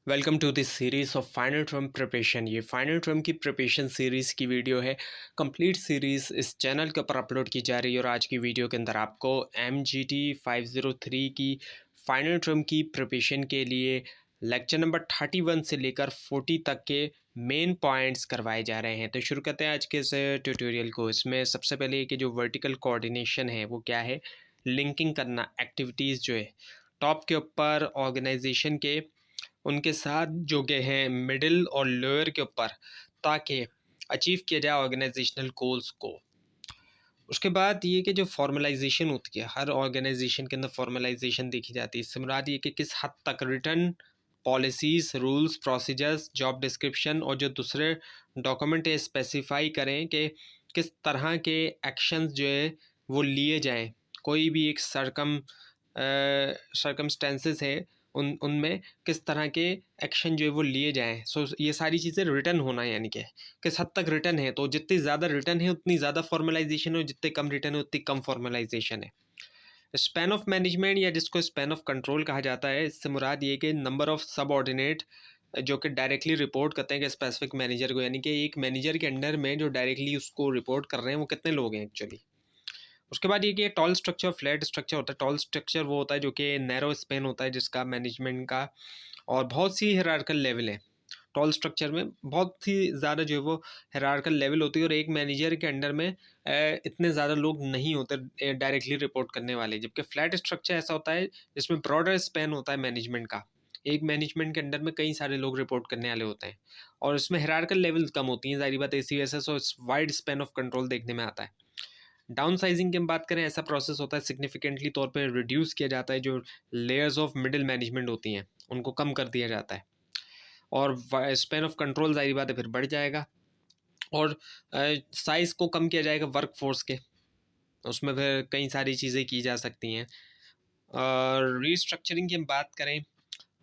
Welcome to this series of final term preparation. ये final term की preparation series की video है। Complete series इस चैनल के ऊपर अपलोड की जा रही है और आज की वीडियो के अंदर आपको MGT 503 की फाइनल टर्म की प्रिपरेशन के लिए लेक्चर नंबर 31 से लेकर 40 तक के मेन पॉइंट्स करवाए जा रहे हैं। तो शुरू करते हैं आज के इस ट्यूटोरियल को। इसमें सबसे पहले कि जो वर्टिकल कोऑर्डिनेशन है वो क्या है, लिंकिंग करना एक्टिविटीज़ जो है टॉप के ऊपर ऑर्गेनाइजेशन के उनके साथ जुड़े हैं मिडिल और लोअर के ऊपर, ताकि अचीव किया जाए ऑर्गेनाइजेशनल गोल्स को। उसके बाद ये कि जो फॉर्मलाइजेशन होती है, हर ऑर्गेनाइजेशन के अंदर फॉर्मलाइजेशन देखी जाती है। इससे मुराद ये कि किस हद तक return policies, rules, procedures, job description और जो दूसरे डॉक्यूमेंट है स्पेसिफाई करें कि किस तरह के एक्शंस जो है वो लिए जाएं। कोई भी एक सर्कमस्टेंसेस है उनमें किस तरह के एक्शन जो है वो लिए जाएं। ये सारी चीज़ें रिटर्न होना है, यानी कि किस हद तक रिटर्न है। तो जितनी ज़्यादा रिटर्न है उतनी ज़्यादा फॉर्मलाइजेशन है, और जितने कम रिटर्न है उतनी कम फॉर्मलाइजेशन है। स्पैन ऑफ मैनेजमेंट या जिसको स्पैन ऑफ कंट्रोल कहा जाता है, इससे मुराद ये कि नंबर ऑफ सबऑर्डिनेट जो कि डायरेक्टली रिपोर्ट करते हैं कि स्पेसिफिक मैनेजर को, यानी कि एक मैनेजर के अंडर में जो डायरेक्टली उसको रिपोर्ट कर रहे हैं वो कितने लोग हैं एक्चुअली। उसके बाद ये कि टॉल स्ट्रक्चर, फ्लैट स्ट्रक्चर होता है। टॉल स्ट्रक्चर वो होता है जो कि नैरो स्पेन होता है जिसका मैनेजमेंट का, और बहुत सी हायरार्किकल लेवल है। टॉल स्ट्रक्चर में बहुत ही ज़्यादा जो है वो हायरार्किकल लेवल होती है और एक मैनेजर के अंडर में इतने ज़्यादा लोग नहीं होते डायरेक्टली रिपोर्ट करने वाले। जबकि फ्लैट स्ट्रक्चर ऐसा होता है जिसमें ब्रॉडर स्पेन होता है मैनेजमेंट का। एक मैनेजमेंट के अंडर में कई सारे लोग रिपोर्ट करने वाले होते हैं और इसमें हायरार्किकल लेवल कम होती हैं, जाहिर बात है, इसी वजह से वाइड स्पेन ऑफ कंट्रोल देखने में आता है। डाउन साइजिंग की हम बात करें, ऐसा प्रोसेस होता है सिग्निफिकेंटली तौर पे रिड्यूस किया जाता है, जो लेयर्स ऑफ मिडिल मैनेजमेंट होती हैं उनको कम कर दिया जाता है और स्पेन ऑफ कंट्रोल जाहिर बात है फिर बढ़ जाएगा। और साइज़ को कम किया जाएगा वर्क फोर्स के, उसमें फिर कई सारी चीज़ें की जा सकती हैं। और रीस्ट्रक्चरिंग की हम बात करें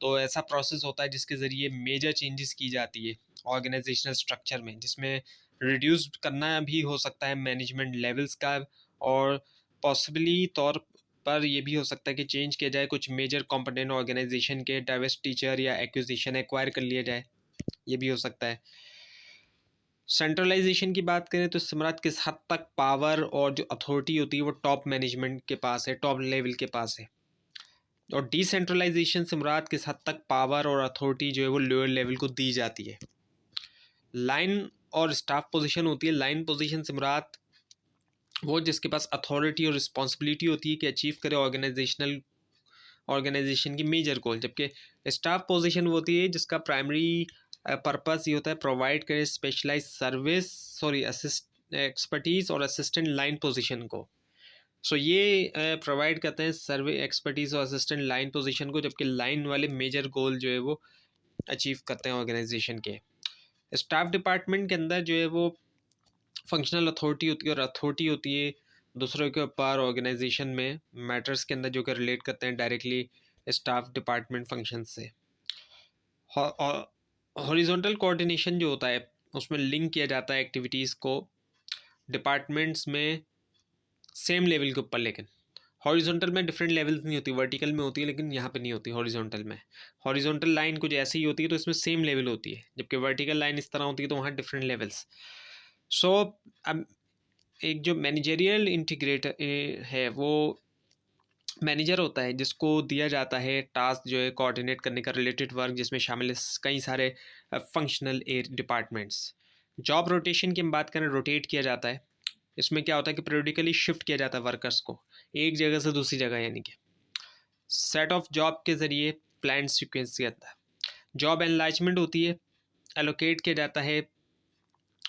तो ऐसा प्रोसेस होता है जिसके ज़रिए मेजर चेंजेस की जाती है ऑर्गेनाइजेशनल स्ट्रक्चर में, जिसमें रिड्यूस करना भी हो सकता है मैनेजमेंट लेवल्स का, और पॉसिबली तौर पर ये भी हो सकता है कि चेंज किया जाए कुछ मेजर कंपोनेंट ऑर्गेनाइजेशन के, डाइवर्स टीचर या एक्विजिशन एक्वायर कर लिया जाए, ये भी हो सकता है। सेंट्रलाइजेशन की बात करें तो सम्राट किस हद तक पावर और जो अथॉरिटी होती है वो टॉप मैनेजमेंट के पास है, टॉप लेवल के पास है। और डिसेंट्रलाइजेशन से मुराद किस हद तक पावर और अथॉरिटी जो है वो लोअर लेवल को दी जाती है। लाइन और स्टाफ पोजीशन होती है। लाइन पोजीशन से मुराद वो जिसके पास अथॉरिटी और रिस्पॉन्सिबिलिटी होती है कि अचीव करे ऑर्गेनाइजेशन की मेजर गोल, जबकि स्टाफ पोजीशन वो होती है जिसका प्राइमरी पर्पस ये होता है प्रोवाइड करे स्पेशलाइज सर्विस, एक्सपर्टीज और असिस्टेंट लाइन पोजीशन को। ये प्रोवाइड करते हैं सर्वे एक्सपर्टीज़ और असिस्टेंट लाइन पोजीशन को, जबकि लाइन वाले मेजर गोल जो है वो अचीव करते हैं ऑर्गेनाइजेशन के। स्टाफ डिपार्टमेंट के अंदर जो है वो फंक्शनल अथॉरिटी होती है और अथॉरिटी होती है दूसरों के ऊपर ऑर्गेनाइजेशन में मैटर्स के अंदर जो कि रिलेट करते हैं डायरेक्टली स्टाफ डिपार्टमेंट फंक्शन से। हॉरिजॉन्टल कोऑर्डिनेशन जो होता है उसमें लिंक किया जाता है एक्टिविटीज़ को डिपार्टमेंट्स में सेम लेवल के ऊपर, लेकिन हॉरिजॉन्टल में डिफरेंट लेवल्स नहीं होती, वर्टिकल में होती है लेकिन यहाँ पे नहीं होती हॉरिजॉन्टल में। हॉरिजॉन्टल लाइन कुछ ऐसी ही होती है तो इसमें सेम लेवल होती है, जबकि वर्टिकल लाइन इस तरह होती है तो वहाँ डिफरेंट लेवल्स। अब एक जो मैनेजरियल इंटीग्रेटर है वो मैनेजर होता है जिसको दिया जाता है टास्क जो है कोऑर्डिनेट करने का, रिलेटेड वर्क जिसमें शामिल है कई सारे फंक्शनल डिपार्टमेंट्स। जॉब रोटेशन की हम बात करें, रोटेट किया जाता है। इसमें क्या होता है कि पीरियडिकली शिफ्ट किया जाता है वर्कर्स को एक जगह से दूसरी जगह, यानी कि सेट ऑफ जॉब के ज़रिए प्लान सीक्वेंस के अंदर। जॉब एनलार्जमेंट होती है, एलोकेट किया जाता है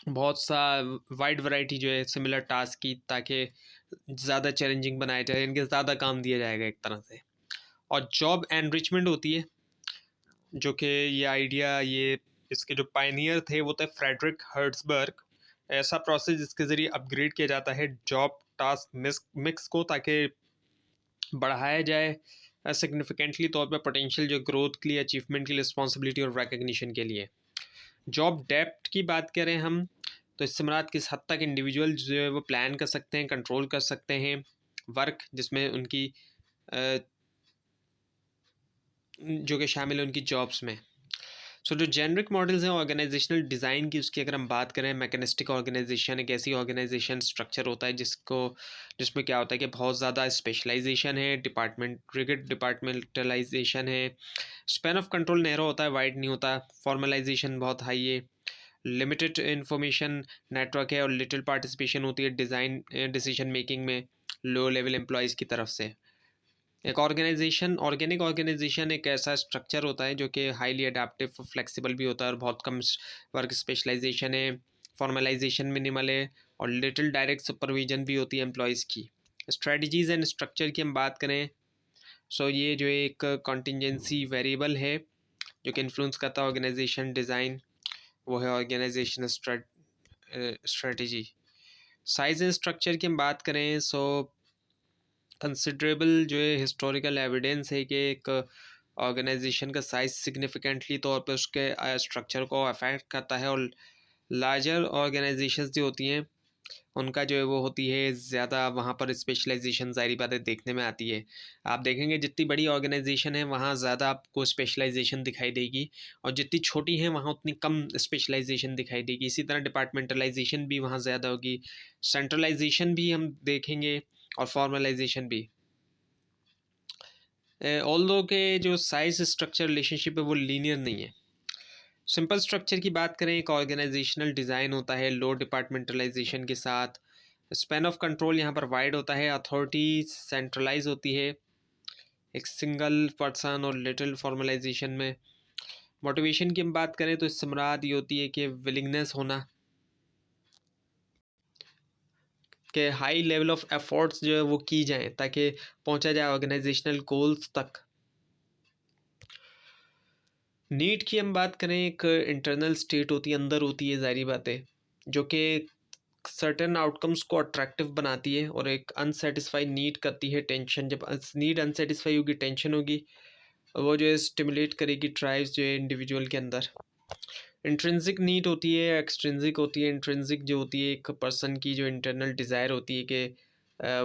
बहुत सा वाइड वैरायटी जो है सिमिलर टास्क की, ताकि ज़्यादा चैलेंजिंग बनाया जाए, इनके ज़्यादा काम दिया जाएगा एक तरह से। और जॉब एनरिचमेंट होती है जो कि ये आइडिया ये इसके जो पायनियर थे वो थे फ्रेडरिक हर्ट्सबर्ग। ऐसा प्रोसेस जिसके ज़रिए अपग्रेड किया जाता है जॉब टास्क मिक्स को, ताकि बढ़ाया जाए सिग्निफिकेंटली तौर पे पोटेंशियल जो ग्रोथ के लिए, अचीवमेंट के लिए, रिस्पॉन्सिबिलिटी और रिकग्निशन के लिए। जॉब डेप्थ की बात करें हम तो इससे मुराद किस हद तक इंडिविजुअल जो है वो प्लान कर सकते हैं, कंट्रोल कर सकते हैं वर्क, जिसमें उनकी जो कि शामिल है उनकी जॉब्स में। सो जो जेनरिक मॉडल्स हैं ऑर्गेनाइजेशनल डिज़ाइन की, उसकी अगर हम बात करें, मैकेनिस्टिक ऑर्गेनाइजेशन एक ऐसी ऑर्गेनाइजेशन स्ट्रक्चर होता है जिसमें क्या होता है कि बहुत ज़्यादा स्पेशलाइजेशन है, डिपार्टमेंटलाइजेशन है, स्पैन ऑफ कंट्रोल नैरो होता है, वाइड नहीं होता, फॉर्मलाइजेशन बहुत हाई है, लिमिटेड इंफॉर्मेशन नेटवर्क है और लिटिल पार्टिसिपेशन होती है डिज़ाइन डिसीजन मेकिंग में लो लेवल एम्प्लॉयज़ की तरफ से। एक ऑर्गेनिक ऑर्गेनाइजेशन एक ऐसा स्ट्रक्चर होता है जो कि हाईली अडेप्टिव, फ्लेक्सिबल भी होता है और बहुत कम वर्क स्पेशलाइजेशन है, फॉर्मलाइजेशन मिनिमल है और लिटिल डायरेक्ट सुपरविजन भी होती है एम्प्लॉयज़ की। स्ट्रेटजीज़ एंड स्ट्रक्चर की हम बात करें, सो ये जो एक कॉन्टिजेंसी वेरिएबल है जो कि इन्फ्लुएंस करता है ऑर्गेनाइजेशन डिज़ाइन, वो है organisation strategy. Size and structure की हम बात करें, सो कंसिडरेबल जो है हिस्टोरिकल एविडेंस है कि एक ऑर्गेनाइजेशन का साइज सिग्निफिकेंटली तौर पे उसके स्ट्रक्चर को अफेक्ट करता है और लार्जर ऑर्गेनाइजेशंस जो होती हैं उनका जो है वो होती है ज़्यादा, वहाँ पर स्पेशलाइजेशन ज़ाहिर बात है देखने में आती है। आप देखेंगे जितनी बड़ी ऑर्गेनाइजेशन है वहाँ ज़्यादा आपको स्पेशलाइजेशन दिखाई देगी और जितनी छोटी है वहाँ उतनी कम स्पेशलाइजेशन दिखाई देगी। इसी तरह डिपार्टमेंटलाइजेशन भी वहाँ ज़्यादा होगी, सेंट्रलाइजेशन भी हम देखेंगे और फॉर्मलाइजेशन भी। ऑल्दो के जो साइज स्ट्रक्चर रिलेशनशिप है वो लीनियर नहीं है। सिंपल स्ट्रक्चर की बात करें, एक ऑर्गेनाइजेशनल डिज़ाइन होता है लो डिपार्टमेंटलाइजेशन के साथ, स्पैन ऑफ कंट्रोल यहाँ पर वाइड होता है, अथॉरिटी सेंट्रलाइज होती है एक सिंगल पर्सन और लिटिल फॉर्मलाइजेशन में। मोटिवेशन की हम बात करें तो इससे मुराद ये होती है कि विलिंगनेस होना, कि हाई लेवल ऑफ एफर्ट्स जो है वो की जाएँ ताकि पहुँचा जाए ऑर्गेनाइजेशनल गोल्स तक। नीड की हम बात करें, एक इंटरनल स्टेट होती है, अंदर होती है ज़ाहिर बात है, जो कि सर्टेन आउटकम्स को अट्रैक्टिव बनाती है और एक अनसेटिस्फाइड नीड करती है टेंशन। जब नीड अनसेटिस्फाई होगी, टेंशन होगी, वो जो है स्टिमुलेट करेगी ड्राइव्स जो है इंडिविजुअल के अंदर। इंट्रिंसिक नीड होती है, एक्सट्रिंसिक होती है। इंट्रिंसिक जो होती है एक पर्सन की जो इंटरनल डिज़ायर होती है कि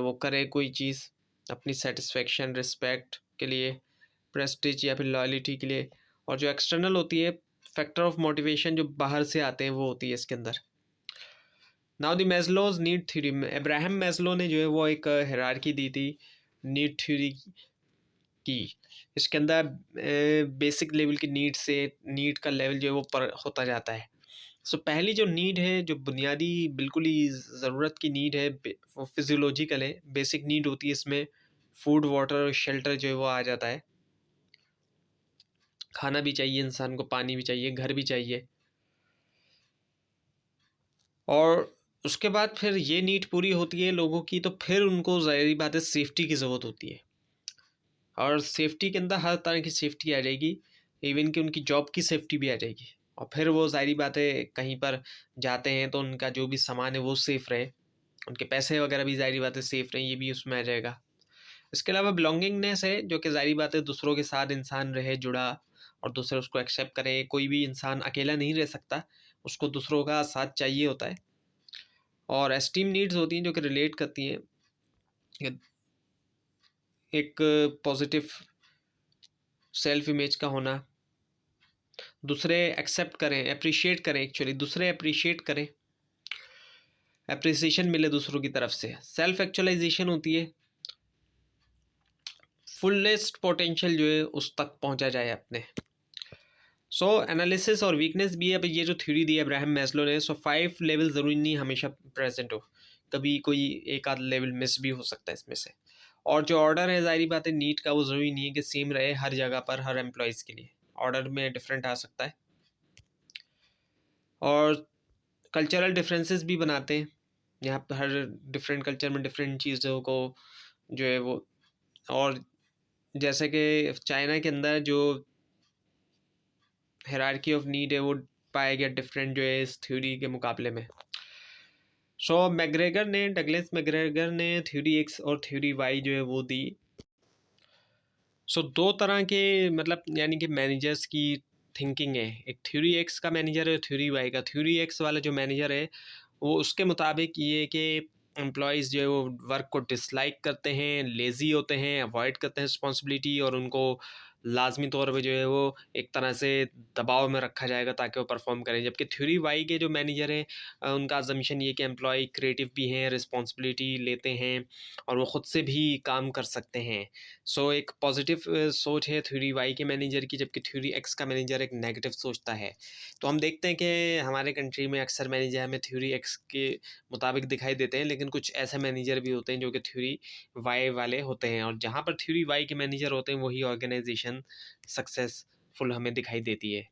वो करे कोई चीज़ अपनी सेटिस्फेक्शन, रिस्पेक्ट के लिए, प्रेस्टीज या फिर लॉयल्टी के लिए। और जो एक्सटर्नल होती है फैक्टर ऑफ मोटिवेशन जो बाहर से आते हैं, वो होती है इसके अंदर। Now the Maslow's need theory में अब्राहम मैस्लो ने जो है वो एक हायरार्की दी थी नीड थ्योरी की। इसके अंदर बेसिक लेवल की नीड से नीड का लेवल जो है वो पर होता जाता है। सो पहली जो नीड है, जो बुनियादी बिल्कुल ही ज़रूरत की नीड है, वो फिजियोलॉजिकल है, बेसिक नीड होती है। इसमें फूड, वाटर, शेल्टर जो है वो आ जाता है। खाना भी चाहिए इंसान को, पानी भी चाहिए, घर भी चाहिए। और उसके बाद फिर ये नीड पूरी होती है लोगों की, तो फिर उनको ज़ाहिर बात है सेफ्टी की ज़रूरत होती है। और सेफ्टी के अंदर हर तरह की सेफ्टी आ जाएगी, इवन कि उनकी जॉब की सेफ्टी भी आ जाएगी। और फिर वो ज़ाहिर बात है कहीं पर जाते हैं तो उनका जो भी सामान है वो सेफ़ रहे, उनके पैसे वगैरह भी ज़ाहिर बात है सेफ़ रहें, ये भी उसमें आ जाएगा। इसके अलावा बिलोंगिंगनेस है, जो कि ज़ाहिर बात है दूसरों के साथ इंसान रहे जुड़ा और दूसरे उसको एक्सेप्ट करें। कोई भी इंसान अकेला नहीं रह सकता, उसको दूसरों का साथ चाहिए होता है। और एस्टीम नीड्स होती हैं जो कि रिलेट करती हैं एक पॉजिटिव सेल्फ इमेज का होना, दूसरे एक्सेप्ट करें, अप्रिशिएट करें, एक्चुअली दूसरे अप्रिशिएट करें, अप्रिसिएशन मिले दूसरों की तरफ से। सेल्फ एक्चुअलाइजेशन होती है फुलेस्ट पोटेंशियल जो है उस तक पहुंचा जाए अपने। सो एनालिसिस और वीकनेस भी है। अब ये जो थ्योरी दी है अब्राहम मैस्लो ने, सो 5 लेवल ज़रूरी नहीं हमेशा प्रेजेंट हो, कभी कोई एक आध लेवल मिस भी हो सकता है इसमें से। और जो ऑर्डर है ज़ाहिर बात है नीड का, वो ज़रूरी नहीं है कि सेम रहे हर जगह पर हर एम्प्लॉयज़ के लिए, ऑर्डर में डिफरेंट आ सकता है। और कल्चरल डिफरेंसेस भी बनाते हैं, यहाँ पर हर डिफरेंट कल्चर में डिफरेंट चीज़ों को जो है वो। और जैसे कि चाइना के अंदर जो हायरार्की ऑफ नीड है वो पाया गया डिफरेंट जो है इस थ्योरी के मुकाबले में। सो डगलस मैग्रेगर ने थ्योरी एक्स और थ्योरी वाई जो है वो दी। सो दो तरह के मतलब यानी कि मैनेजर्स की थिंकिंग है, एक थ्योरी एक्स का मैनेजर है, थ्योरी वाई का। थ्योरी एक्स वाला जो मैनेजर है वो उसके मुताबिक ये कि एम्प्लॉयज़ जो है वो वर्क को डिसलाइक करते हैं, लेज़ी होते हैं, अवॉइड करते हैं रिस्पॉन्सिबिलिटी और उनको लाज़मी तौर पे जो है वो एक तरह से दबाव में रखा जाएगा ताकि वो परफ़ॉर्म करें। जबकि थ्योरी वाई के जो मैनेजर हैं उनका अज़म्पशन ये कि एम्प्लॉयी क्रिएटिव भी हैं, रिस्पॉन्सिबिलिटी लेते हैं और वो खुद से भी काम कर सकते हैं। सो एक पॉज़िटिव सोच है थ्योरी वाई के मैनेजर की, जबकि थ्योरी एक्स का मैनेजर एक नेगेटिव सोचता है। तो हम देखते हैं कि हमारे कंट्री में अक्सर मैनेजर हमें थ्योरी एक्स के मुताबिक दिखाई देते हैं, लेकिन कुछ ऐसे मैनेजर भी होते हैं जो कि थ्योरी वाई वाले होते हैं, और जहाँ पर थ्योरी वाई के मैनेजर होते हैं वही ऑर्गेनाइजेशन सक्सेसफुल हमें दिखाई देती है।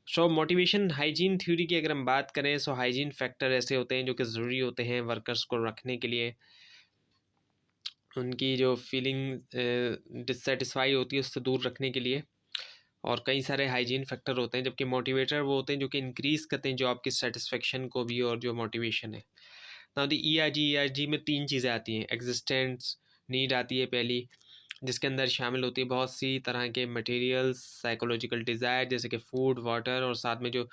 सो मोटिवेशन हाइजीन थ्योरी की अगर हम बात करें, सो हाइजीन फैक्टर ऐसे होते हैं जो कि ज़रूरी होते हैं वर्कर्स को रखने के लिए, उनकी जो फीलिंग डिससेटिस्फाई होती है उससे दूर रखने के लिए, और कई सारे हाइजीन फैक्टर होते हैं। जबकि मोटिवेटर वो होते हैं जो कि इंक्रीज़ करते हैं जॉब की सेटिस्फेक्शन को भी, और जो मोटिवेशन है। नाउ द ERG में 3 चीज़ें आती हैं। एग्जिस्टेंस नीड आती है पहली, जिसके अंदर शामिल होती है बहुत सी तरह के मटेरियल्स, साइकोलॉजिकल डिज़ायर जैसे कि फूड, वाटर, और साथ में जो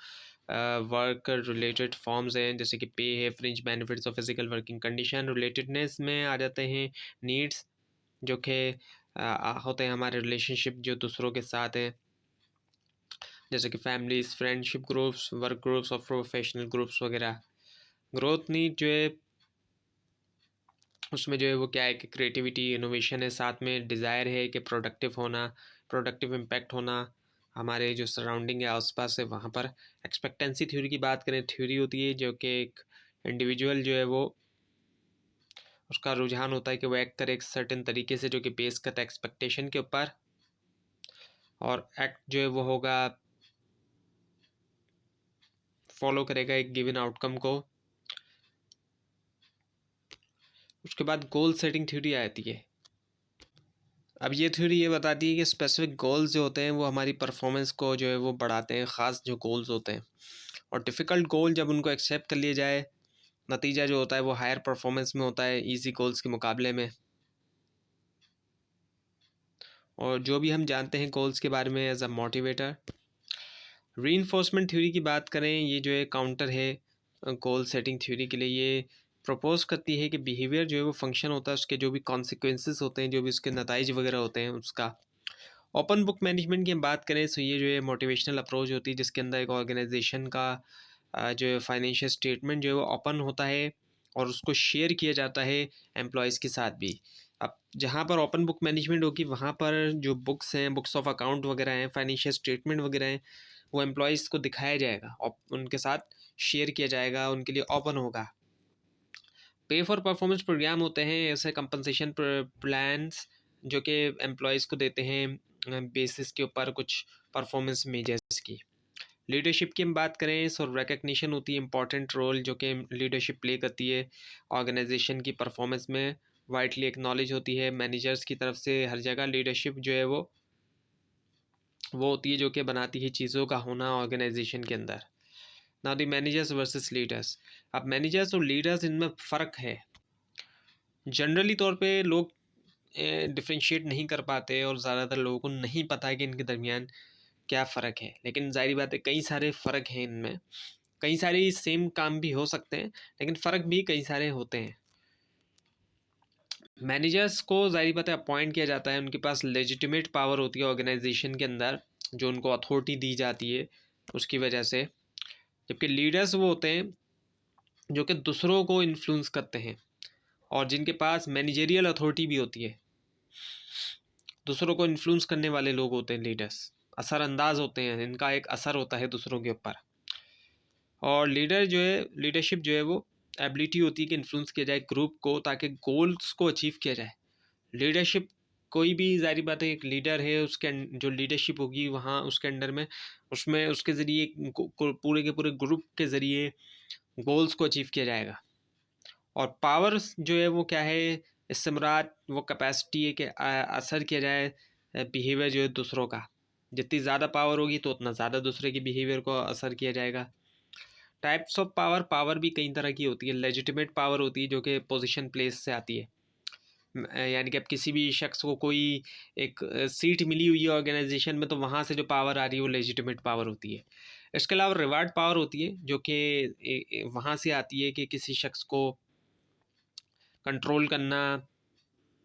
वर्क रिलेटेड फॉर्म्स हैं जैसे कि पे है, फ्रिंज बेनिफिट्स और फिजिकल वर्किंग कंडीशन। रिलेटेडनेस में आ जाते हैं नीड्स, जो कि होते हैं हमारे रिलेशनशिप जो दूसरों के साथ हैं, जैसे कि families, friendship groups, work groups और प्रोफेशनल ग्रुप्स वगैरह। ग्रोथ नीड जो है उसमें जो है वो क्या है कि क्रिएटिविटी, इनोवेशन है, साथ में डिज़ायर है कि प्रोडक्टिव होना, प्रोडक्टिव इम्पैक्ट होना, हमारे जो सराउंडिंग है आसपास है वहाँ पर। एक्सपेक्टेंसी थ्योरी की बात करें, थ्योरी होती है जो कि एक इंडिविजुअल जो है वो उसका रुझान होता है कि वो एक्ट करे एक सर्टेन तरीके से जो कि बेस करता है एक्सपेक्टेशन के ऊपर, और एक्ट जो है वो होगा फॉलो करेगा एक गिवन आउटकम को। उसके बाद गोल सेटिंग थ्योरी आती है। अब ये थ्योरी ये बताती है कि स्पेसिफिक गोल्स जो होते हैं वो हमारी परफॉर्मेंस को जो है वो बढ़ाते हैं, ख़ास जो गोल्स होते हैं, और डिफ़िकल्ट गोल जब उनको एक्सेप्ट कर लिया जाए, नतीजा जो होता है वो हायर परफॉर्मेंस में होता है इजी गोल्स के मुकाबले में। और जो भी हम जानते हैं गोल्स के बारे में as a motivator. Reinforcement theory की बात करें, ये जो है काउंटर है गोल सेटिंग थ्योरी के लिए। ये प्रपोज करती है कि बिहेवियर जो है वो फंक्शन होता है उसके जो भी कॉन्सिक्वेंसेस होते हैं, जो भी उसके नताइज वगैरह होते हैं उसका। ओपन बुक मैनेजमेंट की हम बात करें तो ये जो है मोटिवेशनल अप्रोच होती है जिसके अंदर एक ऑर्गेनाइजेशन का जो है फाइनेंशियल स्टेटमेंट जो है वो ओपन होता है और उसको शेयर किया जाता है एम्प्लॉयज़ के साथ भी। अब जहाँ पर ओपन बुक मैनेजमेंट होगी वहाँ पर जो बुक्स हैं, बुक्स ऑफ अकाउंट वगैरह हैं, फाइनेंशियल स्टेटमेंट वगैरह हैं, वो एम्प्लॉयज़ को दिखाया जाएगा और उनके साथ शेयर किया जाएगा, उनके लिए ओपन होगा। पे फॉर परफॉर्मेंस प्रोग्राम होते हैं ऐसे कंपनसेशन प्लान्स जो कि एम्प्लॉयज़ को देते हैं बेसिस के ऊपर कुछ परफॉर्मेंस मेजर्स की। लीडरशिप की हम बात करें सो रिकग्निशन होती है इंपॉर्टेंट रोल जो कि लीडरशिप प्ले करती है ऑर्गेनाइजेशन की परफॉर्मेंस में, वाइडली एक्नॉलेज होती है मैनेजर्स की तरफ से हर जगह। लीडरशिप जो है वो होती है जो कि बनाती है चीज़ों का होना ऑर्गेनाइजेशन के अंदर। Now the managers versus leaders. अब मैनेजर्स और लीडर्स इनमें फ़र्क है। जनरली तौर पे लोग डिफ्रेंशिएट नहीं कर पाते और ज़्यादातर लोगों को नहीं पता है कि इनके दरमियान क्या फ़र्क है, लेकिन ज़ाहिर बात है कई सारे फ़र्क हैं इनमें। कई सारे सेम काम भी हो सकते हैं लेकिन फ़र्क भी कई सारे होते हैं। मैनेजर्स को ज़ाहिर बात है अपॉइंट किया जाता है, उनके पास लेजिटिमेट पावर होती है ऑर्गेनाइजेशन के अंदर जो उनको अथॉरिटी दी जाती है उसकी वजह से। जबकि लीडर्स वो होते हैं जो कि दूसरों को इन्फ्लुएंस करते हैं और जिनके पास मैनेजरियल अथॉरिटी भी होती है। दूसरों को इन्फ्लुएंस करने वाले लोग होते हैं लीडर्स, असरअंदाज होते हैं, इनका एक असर होता है दूसरों के ऊपर। और लीडर जो है, लीडरशिप जो है वो एबिलिटी होती है कि इन्फ्लुएंस किया जाए ग्रुप को ताकि गोल्स को अचीव किया जाए। लीडरशिप कोई भी ज़ाहिर बात है एक लीडर है उसके जो लीडरशिप होगी वहाँ उसके अंडर में उसमें उसके ज़रिए पूरे के पूरे ग्रुप के ज़रिए गोल्स को अचीव किया जाएगा। और पावर जो है वो क्या है, इससे मुराद वो कैपेसिटी है कि असर किया जाए बिहेवियर जो है दूसरों का। जितनी ज़्यादा पावर होगी तो उतना ज़्यादा दूसरे की बिहेवियर को असर किया जाएगा। टाइप्स ऑफ पावर, पावर भी कई तरह की होती है। लेजिटिमेट पावर होती है जो कि पोजीशन प्लेस से आती है, यानी कि अब किसी भी शख्स को कोई एक सीट मिली हुई है ऑर्गेनाइजेशन में तो वहाँ से जो पावर आ रही है वो लेजिटिमेट पावर होती है। इसके अलावा रिवार्ड पावर होती है जो कि वहाँ से आती है कि किसी शख्स को कंट्रोल करना,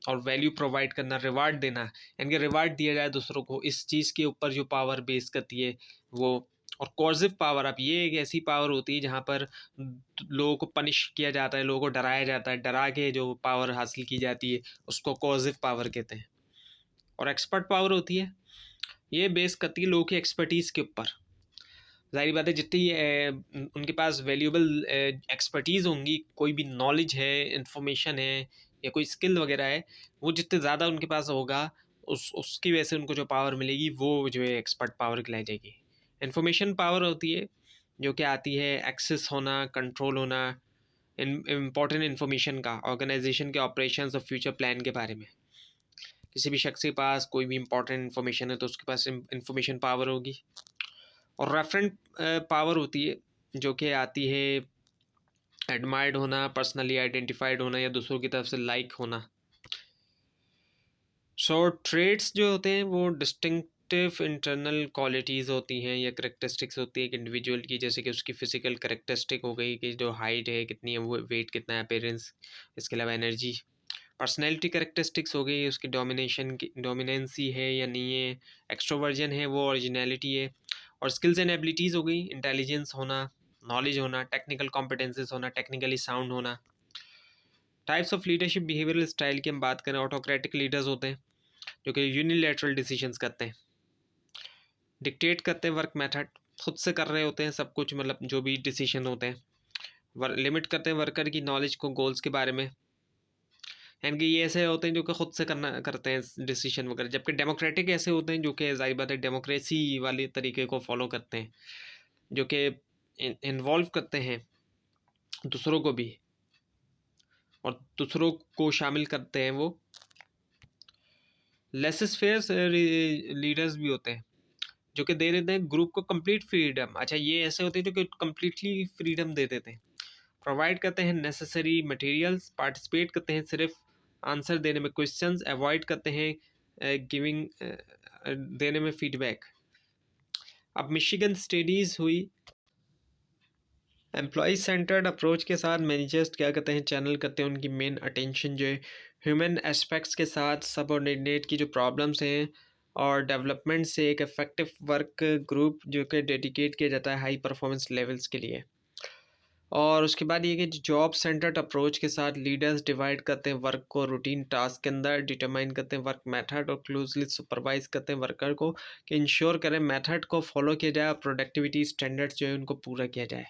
और वैल्यू प्रोवाइड करना, रिवार्ड देना, यानी कि रिवार्ड दिया जाए दूसरों को इस चीज़ के ऊपर जो पावर बेस करती है वो। और कॉर्सिव पावर, अब ये एक ऐसी पावर होती है जहाँ पर लोगों को पनिश किया जाता है, लोगों को डराया जाता है, डरा के जो पावर हासिल की जाती है उसको कॉर्सिव पावर कहते हैं। और एक्सपर्ट पावर होती है, ये बेस करती है लोगों की एक्सपर्टीज़ के ऊपर। ज़ाहिर बात है जितनी उनके पास वैल्यूएबल एक्सपर्टीज़ होंगी, कोई भी नॉलेज है, इंफॉर्मेशन है या कोई स्किल वगैरह है, वो जितने ज़्यादा उनके पास होगा उसकी वजह से उनको जो पावर मिलेगी वो जो है एक्सपर्ट पावर कहलाई जाएगी। इंफॉर्मेशन पावर होती है जो कि आती है एक्सेस होना, कंट्रोल होना इम्पॉर्टेंट इन्फॉर्मेशन का, ऑर्गेनाइजेशन के ऑपरेशंस और फ्यूचर प्लान के बारे में। किसी भी शख्स के पास कोई भी इंपॉर्टेंट इन्फॉर्मेशन है तो उसके पास इंफॉर्मेशन पावर होगी। और रेफरेंट पावर होती है जो कि आती है एडमायर्ड होना, पर्सनली आइडेंटिफाइड होना या दूसरों की तरफ से लाइक होना। सो ट्रेड्स जो होते हैं वो डिस्टिंक्टिव इंटरनल क्वालिटीज़ होती हैं या करेक्टरिस्टिक्स होती है एक इंडिविजुअल की, जैसे कि उसकी फ़िज़िकल करेक्टरिस्टिक हो गई कि जो हाइट है कितनी है, वो वेट कितना है, अपीयरेंस, इसके अलावा एनर्जी। पर्सनैलिटी करेक्टरिस्टिक्स हो गई, उसकी डोमिनेशन की डोमिनेंसी है या नहीं है, एक्सट्रोवर्जन है वो, ओरिजिनलिटी है। और स्किल्स एंड एबिलिटीज़ हो गई, इंटेलिजेंस होना, नॉलेज होना, टेक्निकल कॉम्पिटेंसेस होना, टेक्निकली साउंड होना। Types of leadership behavioural style की हम बात करें, ऑटोक्रेटिक लीडर्स होते हैं जो कि यूनिलैटरल डिसीजंस करते हैं, डिक्टेट करते हैं वर्क मेथड, खुद से कर रहे होते हैं सब कुछ, मतलब जो भी डिसीजन होते हैं। लिमिट करते हैं वर्कर की नॉलेज को गोल्स के बारे में, यानी कि ये ऐसे होते हैं जो कि खुद से करते हैं डिसीजन वगैरह। जबकि डेमोक्रेटिक ऐसे होते हैं जो कि ज़ाहिर बात है डेमोक्रेसी वाले तरीके को फॉलो करते हैं, जो कि इन्वॉल्व करते हैं दूसरों को भी और दूसरों को शामिल करते हैं वो। लेसेस फेयर लीडर्स भी होते हैं जो कि दे देते हैं ग्रुप को कंप्लीट फ्रीडम। अच्छा, ये ऐसे होते हैं जो कि कम्प्लीटली फ्रीडम दे देते हैं, प्रोवाइड करते हैं नेसेसरी मटेरियल्स, पार्टिसिपेट करते हैं सिर्फ आंसर देने में, क्वेश्चंस अवॉइड करते हैं गिविंग देने में फीडबैक। अब मिशिगन स्टडीज़ हुई, एम्प्लॉय सेंटर्ड अप्रोच के साथ मैनेजर्स क्या करते हैं, चैनल करते हैं उनकी मेन अटेंशन जो है ह्यूमन एस्पेक्ट्स के साथ, सबऑर्डिनेट की जो प्रॉब्लम्स हैं और डेवलपमेंट से एक इफेक्टिव वर्क ग्रुप जो कि डेडिकेट किया जाता है हाई परफॉर्मेंस लेवल्स के लिए। और उसके बाद ये कि जॉब सेंटर्ड अप्रोच के साथ लीडर्स डिवाइड करते हैं वर्क को रूटीन टास्क के अंदर, डिटरमाइन करते हैं वर्क मेथड और क्लोजली सुपरवाइज करते हैं वर्कर को कि इंश्योर करें मेथड को फॉलो किया जाए और प्रोडक्टिविटी स्टैंडर्ड्स जो है उनको पूरा किया जाए।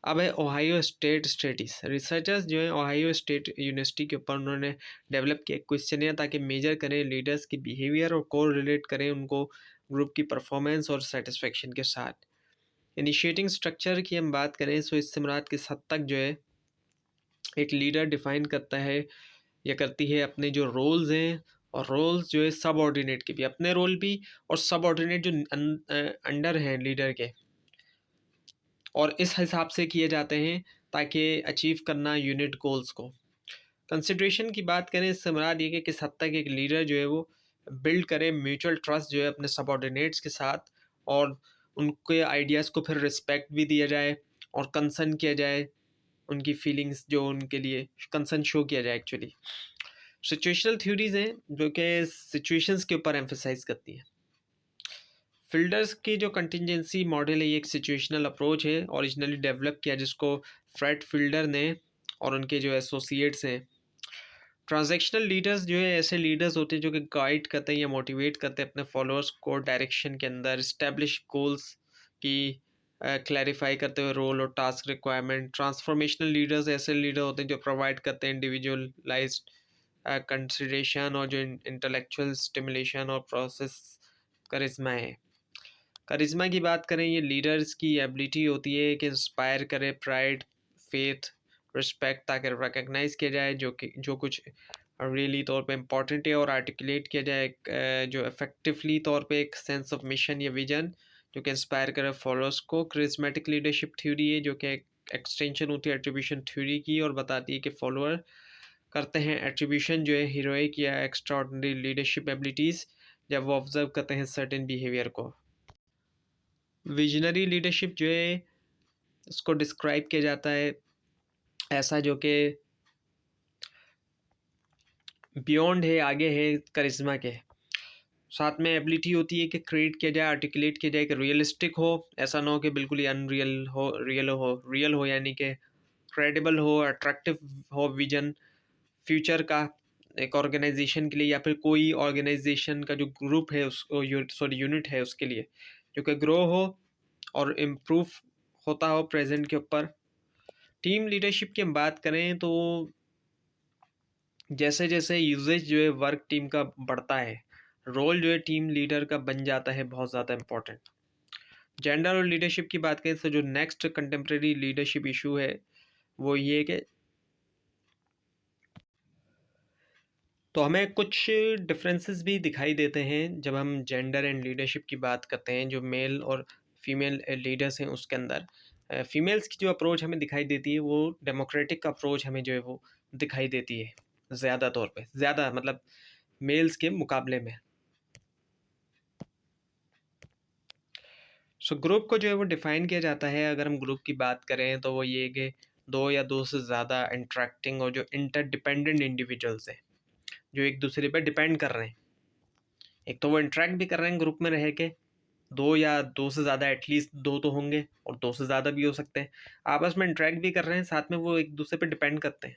अब है ओहायो स्टेट स्टडीज़, रिसर्चर्स जो है ओहायो स्टेट यूनिवर्सिटी के ऊपर उन्होंने डेवलप किया क्वेश्चन ताकि मेजर करें लीडर्स की बिहेवियर और को रिलेट करें उनको ग्रुप की परफॉर्मेंस और सेटिस्फेक्शन के साथ। इनिशिएटिंग स्ट्रक्चर की हम बात करें तो इससे मुराद किस हद तक जो है एक लीडर डिफाइन करता है या करती है अपने जो रोल्स हैं, और रोल्स जो है सब ऑर्डिनेट के भी अपने रोल भी और सब ऑर्डिनेट जो अंडर हैं लीडर के, और इस हिसाब से किए जाते हैं ताकि अचीव करना यूनिट गोल्स को। कंसिड्रेशन की बात करें इससे मुराद ये कि किस हद तक एक लीडर जो है वो बिल्ड करे म्यूचुअल ट्रस्ट जो है अपने सबऑर्डिनेट्स के साथ, और उनके आइडियाज़ को फिर रिस्पेक्ट भी दिया जाए और कंसर्न किया जाए, उनकी फीलिंग्स जो उनके लिए कंसर्न शो किया जाए एक्चुअली। सिचुएशनल थ्योरीज हैं जो कि सिचुएशंस के ऊपर एम्फेसाइज करती हैं। फिल्डर्स की जो कंटिजेंसी मॉडल है ये एक सिचुएशनल अप्रोच है, ओरिजिनली डेवलप किया जिसको फ्रेड फिल्डर ने और उनके जो एसोसिएट्स हैं। ट्रांजैक्शनल लीडर्स जो है ऐसे लीडर्स होते हैं जो कि गाइड करते हैं या मोटिवेट करते हैं अपने फॉलोअर्स को डायरेक्शन के अंदर, इस्टेब्लिश गोल्स की क्लैरिफाई करते हुए रोल और टास्क रिक्वायरमेंट। ट्रांसफॉर्मेशनल लीडर्स ऐसे लीडर होते हैं जो प्रोवाइड करते हैं इंडिविजुअलाइज्ड कंसिडरेशन और जो इंटेलेक्चुअल स्टिमुलेशन और प्रोसेस करिश्मा है। करिश्मा की बात करें, ये लीडर्स की एबिलिटी होती है कि इंस्पायर करे प्राइड, फेथ, रिस्पेक्ट, ताकि रिकग्नाइज किया जाए जो कुछ रियली तौर पे इम्पॉर्टेंट है और आर्टिकुलेट किया जाए जो इफेक्टिवली तौर पे एक सेंस ऑफ मिशन या विजन जो कि इंस्पायर करे फॉलोअर्स को। क्रिस्मेटिक लीडरशिप थ्योरी है जो कि एक्सटेंशन होती है एट्रीब्यूशन थ्योरी की और बताती है कि फॉलोअर करते हैं एट्रीब्यूशन जो है हीरोइक या एक्स्ट्राऑर्डिनरी लीडरशिप एबिलिटीज़ जब वो ऑब्जर्व करते हैं सर्टेन बिहेवियर को। विजनरी लीडरशिप जो है इसको डिस्क्राइब किया जाता है ऐसा जो कि बियॉन्ड है, आगे है करिश्मा के। साथ में एबिलिटी होती है कि क्रिएट किया जाए, आर्टिकुलेट किया जाए, कि रियलिस्टिक हो, ऐसा ना हो कि बिल्कुल ही अनरियल हो, रियल हो यानी कि क्रेडिबल हो, अट्रैक्टिव हो विजन फ्यूचर का एक ऑर्गेनाइजेशन के लिए, या फिर कोई ऑर्गेनाइजेशन का जो ग्रुप है उसको सॉरी यूनिट है उसके लिए, जो कि ग्रो हो और इम्प्रूव होता हो प्रेजेंट के ऊपर। टीम लीडरशिप की हम बात करें तो जैसे जैसे यूजेज जो है वर्क टीम का बढ़ता है, रोल जो है टीम लीडर का बन जाता है बहुत ज़्यादा इम्पोर्टेंट। जेंडर और लीडरशिप की बात करें तो जो नेक्स्ट कंटेम्प्रेरी लीडरशिप इशू है वो ये कि तो हमें कुछ डिफरेंसेस भी दिखाई देते हैं जब हम जेंडर एंड लीडरशिप की बात करते हैं, जो मेल और फीमेल लीडर्स हैं उसके अंदर। फीमेल्स की जो अप्रोच हमें दिखाई देती है वो डेमोक्रेटिक अप्रोच हमें जो है वो दिखाई देती है ज़्यादा तौर पे, ज़्यादा मतलब मेल्स के मुकाबले में। सो ग्रुप को जो है वो डिफ़ाइन किया जाता है, अगर हम ग्रुप की बात करें तो वो ये कि दो या दो से ज़्यादा इंटरेक्टिंग और जो इंटरडिपेंडेंट इंडिविजुअल्स हैं, जो एक दूसरे पर डिपेंड कर रहे हैं। एक तो वो इंटरेक्ट भी कर रहे हैं ग्रुप में रह के, दो या दो से ज़्यादा, एटलीस्ट दो तो होंगे और दो से ज़्यादा भी हो सकते हैं, आपस में इंटरेक्ट भी कर रहे हैं, साथ में वो एक दूसरे पे डिपेंड करते हैं।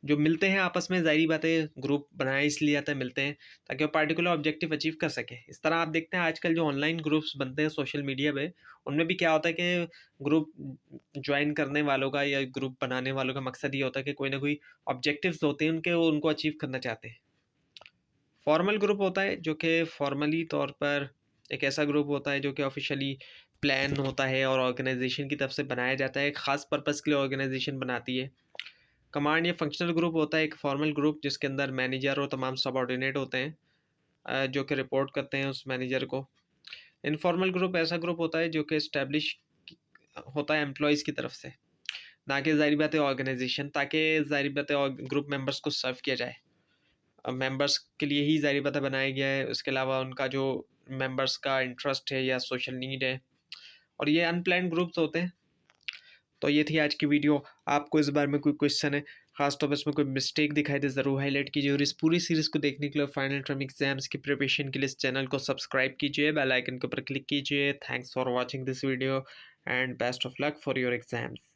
जो मिलते हैं आपस में, ज़ाहिर बात है ग्रुप बनाया इसलिए जाता है, मिलते हैं ताकि वो पार्टिकुलर ऑब्जेक्टिव अचीव कर सके। इस तरह आप देखते हैं आजकल जो ऑनलाइन ग्रुप्स बनते हैं सोशल मीडिया पे, उनमें भी क्या होता है कि ग्रुप ज्वाइन करने वालों का या ग्रुप बनाने वालों का मकसद ये होता है कि कोई ना कोई ऑब्जेक्टिव्स होते हैं उनके, वो उनको अचीव करना चाहते हैं। फॉर्मल ग्रुप होता है जो कि फॉर्मली तौर पर एक ऐसा ग्रुप होता है जो कि ऑफिशियली प्लान होता है और ऑर्गेनाइजेशन की तरफ से बनाया जाता है, एक ख़ास पर्पज़ के लिए ऑर्गेनाइजेशन बनाती है। कमांड या फंक्शनल ग्रुप होता है एक फॉर्मल ग्रुप जिसके अंदर मैनेजर और तमाम सबऑर्डिनेट होते हैं, जो कि रिपोर्ट करते हैं उस मैनेजर को। इनफॉर्मल ग्रुप ऐसा ग्रुप होता है जो कि इस्टेब्लिश होता है एम्प्लॉयज़ की तरफ से, ना कि ज़ाहिर बात है ऑर्गेनाइजेशन, ताकि ज़ाहिर बात है ग्रुप मेंबर्स को सर्व किया जाए। मेंबर्स के लिए ही ज़ाहिर बात है बनाया गया है, उसके अलावा उनका जो मेंबर्स का इंटरेस्ट है या सोशल नीड है, और ये अनप्लान्ड ग्रुप्स होते हैं। तो ये थी आज की वीडियो। आपको इस बारे में कोई क्वेश्चन है, खास तौर पर इसमें कोई मिस्टेक दिखाई दे, ज़रूर हाईलाइट कीजिए, और इस पूरी सीरीज़ को देखने के लिए फाइनल टर्म एग्जाम्स की प्रिपरेशन के लिए इस चैनल को सब्सक्राइब कीजिए, बेल आइकन के ऊपर क्लिक कीजिए। Thanks for watching this video and best of luck for your exams.